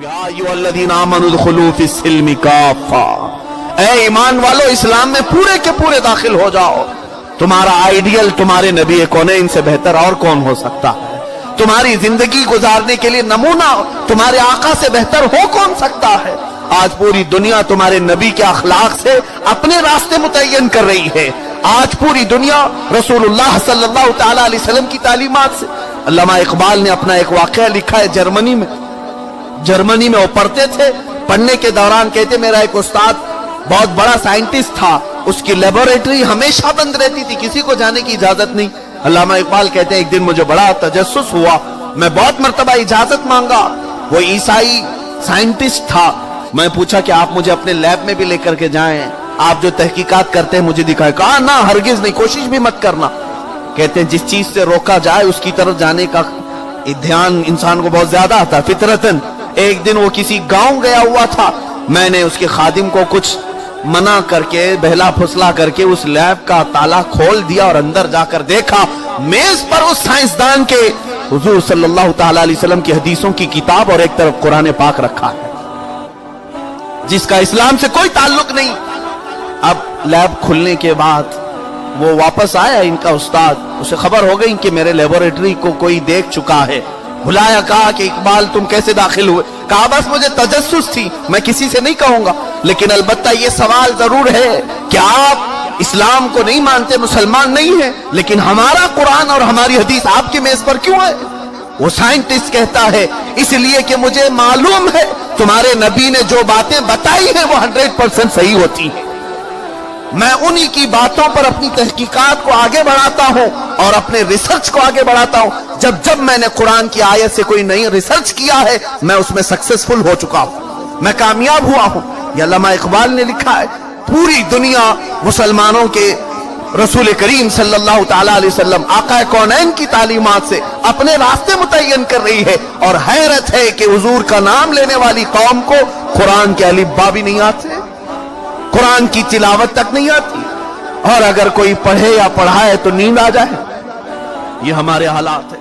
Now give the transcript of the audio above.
या अय्युहल्लज़ीना आमनू उदखुलू फिस्सिल्मि काफ़ा, ऐ ईमान वालो इस्लाम में पूरे के पूरे दाखिल हो जाओ। तुम्हारा आइडियल तुम्हारे नबी कौनैन से बेहतर और कौन हो सकता है? तुम्हारी जिंदगी गुजारने के लिए नमूना तुम्हारे आका से बेहतर हो कौन सकता है? आज पूरी दुनिया तुम्हारे नबी के अखलाक से अपने रास्ते मुतय्यन कर रही है। आज पूरी दुनिया रसूलुल्लाह सल्लल्लाहु तआला अलैहि वसल्लम की तालीमात से। अल्लामा इकबाल ने अपना एक वाकया लिखा है जर्मनी में वो पढ़ते थे। पढ़ने के दौरान कहते मेरा एक उस्ताद बहुत बड़ा साइंटिस्ट था, उसकी लेबोरेटरी हमेशा बंद रहती थी, किसी को जाने की इजाजत नहीं। अल्लामा इकबाल कहते हैं एक दिन मुझे बड़ा तजस्सुस हुआ, मैं बहुत मर्तबा इजाजत मांगा। वो ईसाई साइंटिस्ट था। मैं पूछा कि आप मुझे अपने लैब में भी लेकर के जाएं, आप जो तहकीकात करते हैं मुझे दिखाएं। कहा ना, हरगिज नहीं, कोशिश भी मत करना। कहते हैं जिस चीज से रोका जाए उसकी तरफ जाने का ध्यान इंसान को बहुत ज्यादा आता है फितरतन। एक दिन वो किसी गांव गया हुआ था, मैंने उसके खादिम को कुछ मना करके बहला फुसला करके उस लैब का ताला खोल दिया और अंदर जाकर देखा, मेज पर उस साइंसदान के हुजूर सल्लल्लाहु तआला अलैहि वसल्लम की हदीसों की किताब और एक तरफ कुरान पाक रखा है, जिसका इस्लाम से कोई ताल्लुक नहीं। अब लैब खुलने के बाद वो वापस आया, इनका उस्ताद, उसे खबर हो गई कि मेरे लेबोरेटरी को कोई देख चुका है। बुलाया, कहा कि इकबाल तुम कैसे दाखिल हुए? कहा बस मुझे तजस्सुस थी, मैं किसी से नहीं कहूंगा, लेकिन अलबत्ता ये सवाल जरूर है कि आप इस्लाम को नहीं मानते, मुसलमान नहीं है, लेकिन हमारा कुरान और हमारी हदीस आपकी मेज पर क्यों है? वो साइंटिस्ट कहता है इसलिए कि मुझे मालूम है तुम्हारे नबी ने जो बातें बताई हैं वो 100% सही होती है। मैं उन्हीं की बातों पर अपनी तहकीकात को आगे बढ़ाता हूं और अपने रिसर्च को आगे बढ़ाता हूं। जब मैंने कुरान की आयत से कोई नई रिसर्च किया है, मैं उसमें सक्सेसफुल हो चुका हूं, मैं कामयाब हुआ हूं। ये अल्लामा इकबाल ने लिखा है। पूरी दुनिया मुसलमानों के रसूल करीम सल्लल्लाहु तआला अलैहि वसल्लम आका कौनैन की तालीमात से अपने रास्ते मुतय्यन कर रही है। और हैरत है कि हुजूर का नाम लेने वाली कौम को कुरान के अलिफ-बा भी नहीं आते, कुरान की तिलावत तक नहीं आती, और अगर कोई पढ़े या पढ़ाए तो नींद आ जाए। ये हमारे हालात है।